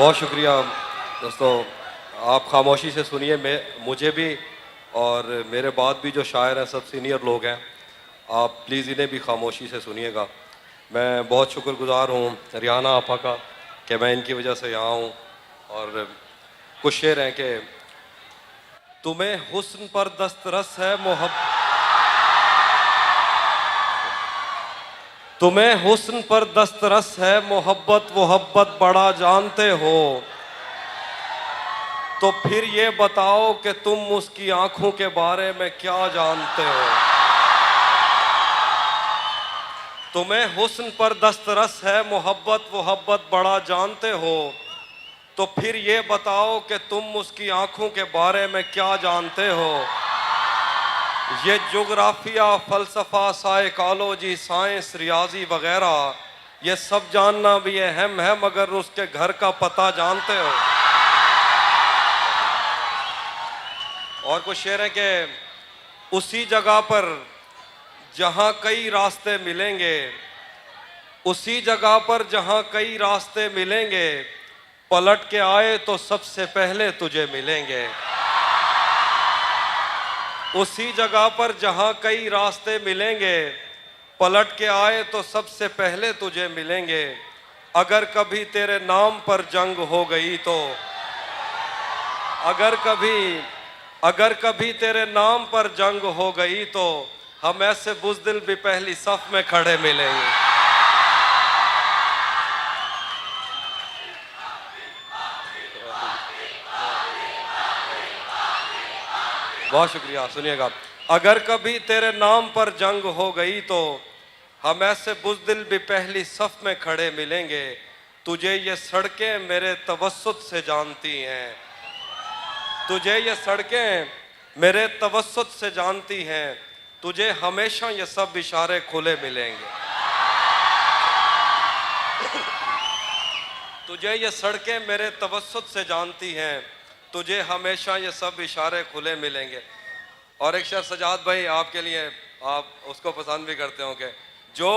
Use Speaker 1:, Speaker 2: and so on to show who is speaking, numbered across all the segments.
Speaker 1: बहुत शुक्रिया दोस्तों। आप खामोशी से सुनिए, मैं मुझे भी और मेरे बाद भी जो शायर हैं सब सीनियर लोग हैं, आप प्लीज़ इन्हें भी खामोशी से सुनिएगा। मैं बहुत शुक्रगुजार हूँ रिहाना आपा का कि मैं इनकी वजह से यहाँ हूँ। और कुछ शेर हैं कि तुम्हें हुस्न पर दस्तरस है मोहब्बत, तुम्हें हुस्न पर दस्तरस है मोहब्बत वोहब्बत बड़ा जानते हो, तो फिर ये बताओ कि तुम उसकी आंखों के बारे में क्या जानते हो। तुम्हें हुस्न पर दस्तरस है मोहब्बत वोहब्बत बड़ा जानते हो, तो फिर ये बताओ कि तुम उसकी आंखों के बारे में क्या जानते हो। ये जोग्राफिया फ़लसफ़ा साइकोलॉजी साइंस रियाजी वगैरह ये सब जानना भी अहम है, मगर उसके घर का पता जानते हो। और कुछ शेर है कि उसी जगह पर जहाँ कई रास्ते मिलेंगे, उसी जगह पर जहाँ कई रास्ते मिलेंगे, पलट के आए तो सबसे पहले तुझे मिलेंगे। उसी जगह पर जहाँ कई रास्ते मिलेंगे, पलट के आए तो सबसे पहले तुझे मिलेंगे। अगर कभी तेरे नाम पर जंग हो गई तो, अगर कभी तेरे नाम पर जंग हो गई तो हम ऐसे बुज़दिल भी पहली सफ में खड़े मिलेंगे। बहुत शुक्रिया, सुनिएगा। अगर कभी तेरे नाम पर जंग हो गई तो हम ऐसे बुज़दिल भी पहली सफ में खड़े मिलेंगे। तुझे ये सड़कें मेरे तवस्सुत से जानती हैं, तुझे ये सड़कें मेरे तवस्सुत से जानती हैं, तुझे हमेशा ये सब इशारे खुले मिलेंगे। तुझे ये सड़कें मेरे तवस्सुत से जानती हैं, तुझे हमेशा ये सब इशारे खुले मिलेंगे। और एक शेर सजाद भाई आपके लिए, आप उसको पसंद भी करते हो कि जो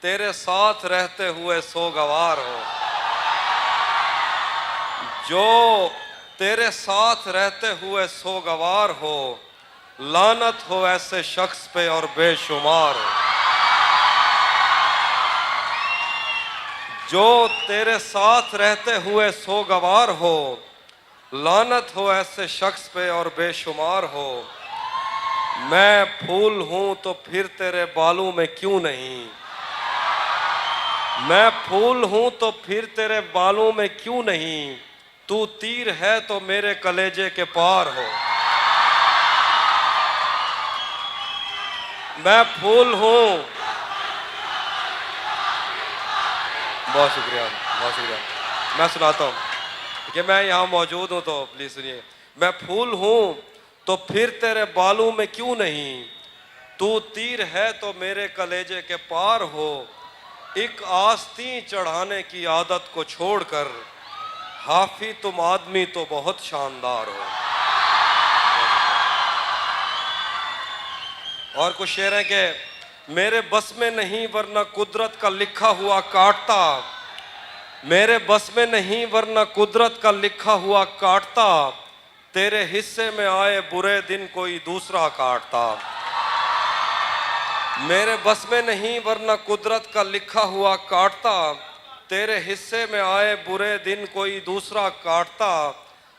Speaker 1: तेरे साथ रहते हुए सोगवार हो, जो तेरे साथ रहते हुए सोगवार हो, लानत हो ऐसे शख्स पे और बेशुमार हो। जो तेरे साथ रहते हुए सोगवार हो, लानत हो ऐसे शख्स पे और बेशुमार हो। मैं फूल हूं तो फिर तेरे बालों में क्यों नहीं, मैं फूल हूं तो फिर तेरे बालों में क्यों नहीं, तू तीर है तो मेरे कलेजे के पार हो। मैं फूल हूं, बहुत शुक्रिया, बहुत शुक्रिया। मैं सुनाता हूँ कि मैं यहाँ मौजूद हूँ तो प्लीज सुनिए। मैं फूल हूँ तो फिर तेरे बालों में क्यों नहीं, तू तीर है तो मेरे कलेजे के पार हो। एक आस्तीं चढ़ाने की आदत को छोड़कर हाफी तुम आदमी तो बहुत शानदार हो। और कुछ शेर हैं कि मेरे बस में नहीं वरना कुदरत का लिखा हुआ काटता, मेरे बस में नहीं वरना कुदरत का लिखा हुआ काटता, तेरे हिस्से में आए बुरे दिन कोई दूसरा काटता। मेरे बस में नहीं वरना कुदरत का लिखा हुआ काटता, तेरे हिस्से में आए बुरे दिन कोई दूसरा काटता।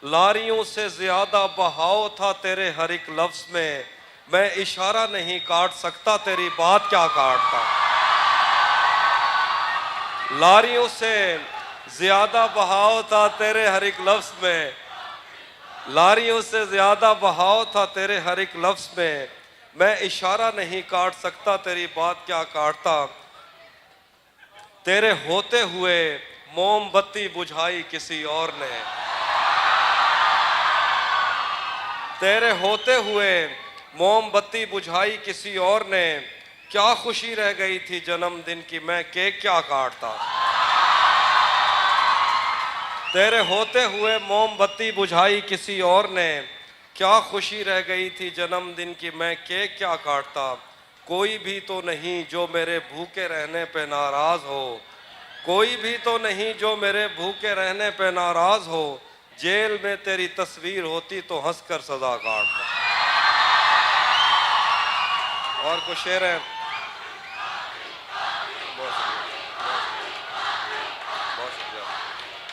Speaker 1: लारियों से ज्यादा बहाव था तेरे हर एक लफ्ज में, मैं इशारा नहीं काट सकता तेरी बात क्या काटता। लारियों से ज्यादा बहाव था तेरे हर एक लफ्ज में, लारियों से ज्यादा बहाव था तेरे हर एक लफ्ज में, मैं इशारा नहीं काट सकता तेरी बात क्या काटता। तेरे होते हुए मोमबत्ती बुझाई किसी और ने, तेरे होते हुए मोमबत्ती बुझाई किसी और ने, क्या खुशी रह गई थी जन्मदिन की मैं केक क्या काटता। तेरे होते हुए मोमबत्ती बुझाई किसी और ने, क्या खुशी रह गई थी जन्मदिन की मैं केक क्या काटता। कोई भी तो नहीं जो मेरे भूखे रहने पे नाराज हो, कोई भी तो नहीं जो मेरे भूखे रहने पे नाराज हो, जेल में तेरी तस्वीर होती तो हंसकर सजा काटता। और कुछ शेर है, बहुत शुक्रिया, बहुत शुक्रिया।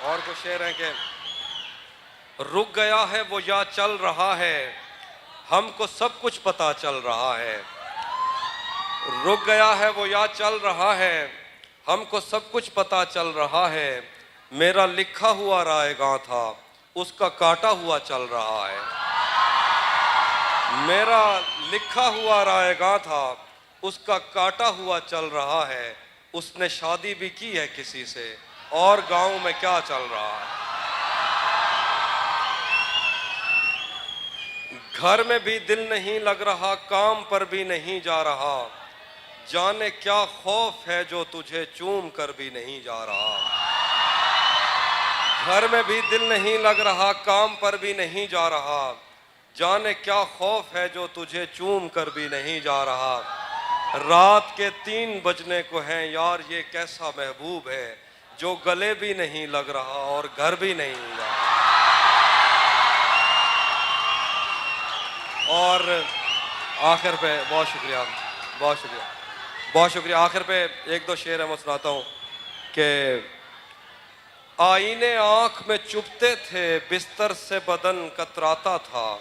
Speaker 1: और कुछ शेर है कि रुक गया है वो या चल रहा है, हमको सब कुछ पता चल रहा है। रुक गया है वो या चल रहा है, हमको सब कुछ पता चल रहा है। मेरा लिखा हुआ रायगा था, उसका काटा हुआ चल रहा है। मेरा लिखा हुआ रायगा था, उसका काटा हुआ चल रहा है। उसने शादी भी की है किसी से, और गांव में क्या चल रहा है। घर में भी दिल नहीं लग रहा, काम पर भी नहीं जा रहा। जाने क्या खौफ है जो तुझे चूम कर भी नहीं जा रहा। घर में भी दिल नहीं लग रहा, काम पर भी नहीं जा रहा। जाने क्या खौफ है जो तुझे चूम कर भी नहीं जा रहा। रात के 3 बजने को हैं यार, ये कैसा महबूब है जो गले भी नहीं लग रहा और घर भी नहीं जा रहा। और आखिर पे बहुत शुक्रिया, बहुत शुक्रिया, बहुत शुक्रिया। आखिर पे एक दो शेर है मैं सुनाता हूँ कि आईने आँख में चुभते थे, बिस्तर से बदन कतराता था।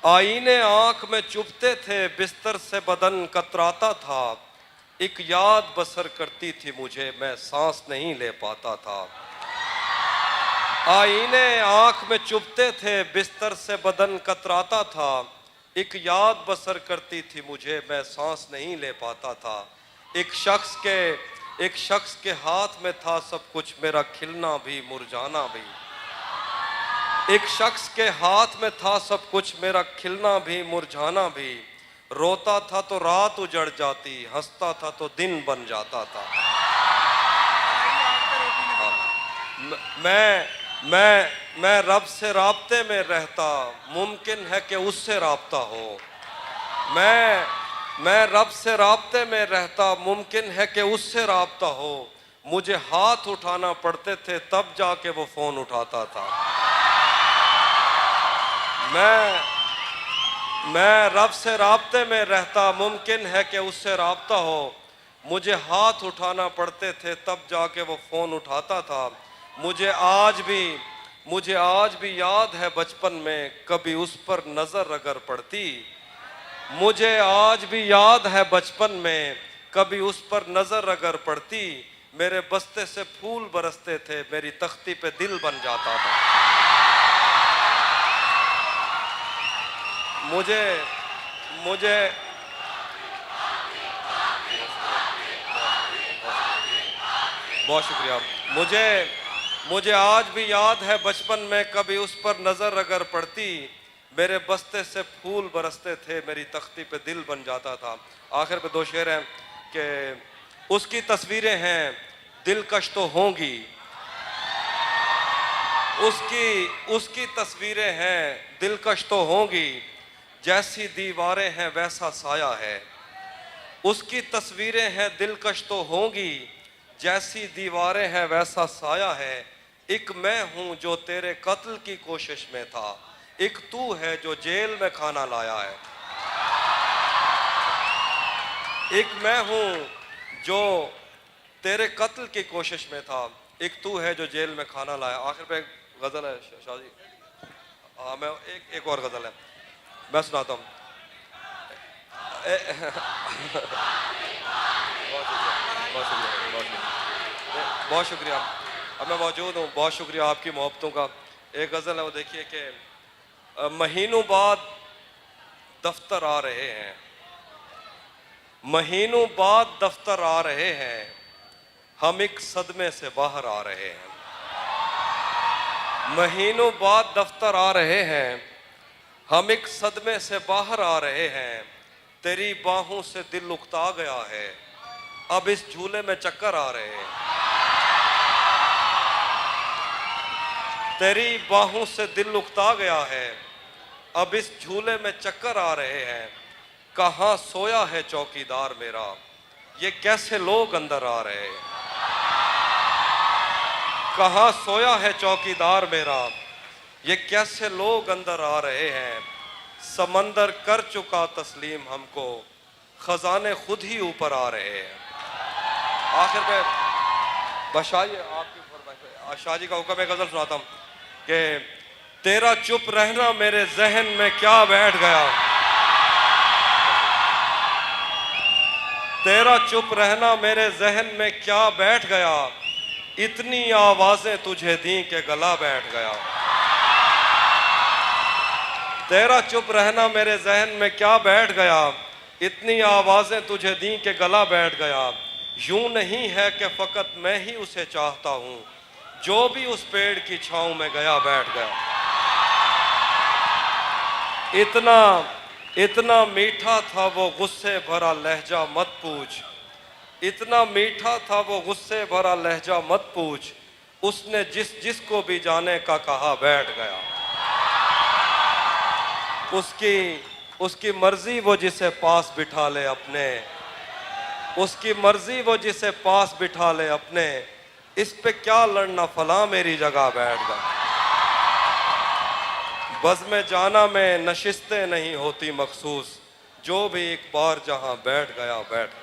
Speaker 1: आईने आँख में चुभते थे, बिस्तर से बदन कतराता था। एक याद बसर करती थी मुझे, मैं सांस नहीं ले पाता था। आईने आँख में चुभते थे, बिस्तर से बदन कतराता था। एक याद बसर करती थी मुझे, मैं सांस नहीं ले पाता था। एक शख्स के हाथ में था सब कुछ, मेरा खिलना भी मुरझाना भी। एक शख्स के हाथ में था सब कुछ, मेरा खिलना भी मुरझाना भी। रोता था तो रात उजड़ जाती, हंसता था तो दिन बन जाता था। मैं रब से राब्ते में रहता, मुमकिन है कि उससे राब्ता हो। मैं रब से राब्ते में रहता, मुमकिन है कि उससे राब्ता हो। मुझे हाथ उठाना पड़ते थे तब जाके वो फोन उठाता था। मैं रब से राब्ते में रहता, मुमकिन है कि उससे राब्ता हो। मुझे हाथ उठाना पड़ते थे तब जाके वो फोन उठाता था। मुझे आज भी याद है बचपन में, कभी उस पर नजर अगर पड़ती। मुझे आज भी याद है बचपन में, कभी उस पर नजर अगर पड़ती। मेरे बस्ते से फूल बरसते थे, मेरी तख्ती पे दिल बन जाता था। मुझे बहुत शुक्रिया। मुझे आज भी याद है बचपन में, कभी उस पर नजर अगर पड़ती। मेरे बस्ते से फूल बरसते थे, मेरी तख्ती पे दिल बन जाता था। आखिर पे 2 शेर हैं कि उसकी तस्वीरें हैं दिलकश तो होंगी। उसकी तस्वीरें हैं दिलकश तो होंगी। जैसी दीवारें हैं वैसा साया है। उसकी तस्वीरें हैं दिलकश तो होंगी। जैसी दीवारें हैं वैसा साया है। एक मैं हूं जो तेरे कत्ल की कोशिश में था, एक तू है जो जेल में खाना लाया है। एक मैं हूं जो तेरे कत्ल की कोशिश में था, एक तू है जो जेल में खाना लाया। आखिर पे एक गजल है शाह जी। हाँ, मैं एक और गजल है मैं सुनाता हूँ। बहुत शुक्रिया। अब मैं मौजूद हूँ, बहुत शुक्रिया आपकी मोहब्बतों का। एक गज़ल है वो देखिए कि महीनों बाद दफ्तर आ रहे हैं, महीनों बाद दफ्तर आ रहे हैं, हम एक सदमे से बाहर आ रहे हैं। महीनों बाद दफ्तर आ रहे हैं, हम एक सदमे से बाहर आ रहे हैं। तेरी बाहों से दिल उकता गया है, अब इस झूले में चक्कर आ रहे हैं। तेरी बाहों से दिल उकता गया है, अब इस झूले में चक्कर आ रहे हैं। कहाँ सोया है चौकीदार मेरा, ये कैसे लोग अंदर आ रहे हैं। कहाँ सोया है चौकीदार मेरा, ये कैसे लोग अंदर आ रहे हैं। समंदर कर चुका तस्लीम हमको, खजाने खुद ही ऊपर आ रहे हैं। आखिर में बशाह आपकी फरमाइश, शाह जी का हुक्म है, गजल सुनाता हूँ कि तेरा चुप रहना मेरे जहन में क्या बैठ गया, तेरा चुप रहना मेरे जहन में क्या बैठ गया, इतनी आवाजें तुझे दी के गला बैठ गया। तेरा चुप रहना मेरे जहन में क्या बैठ गया, इतनी आवाजें तुझे दी के गला बैठ गया। यूं नहीं है कि फकत मैं ही उसे चाहता हूं, जो भी उस पेड़ की छांव में गया बैठ गया। इतना इतना मीठा था वो गुस्से भरा लहजा मत पूछ, इतना मीठा था वो गुस्से भरा लहजा मत पूछ, उसने जिसको भी जाने का कहा बैठ गया। उसकी मर्जी वो जिसे पास बिठा ले अपने, उसकी मर्जी वो जिसे पास बिठा ले अपने, इस पे क्या लड़ना फला मेरी जगह बैठ गया। बज़ में जाना में नशिस्तें नहीं होती मखसूस, जो भी एक बार जहां बैठ गया बैठ गया।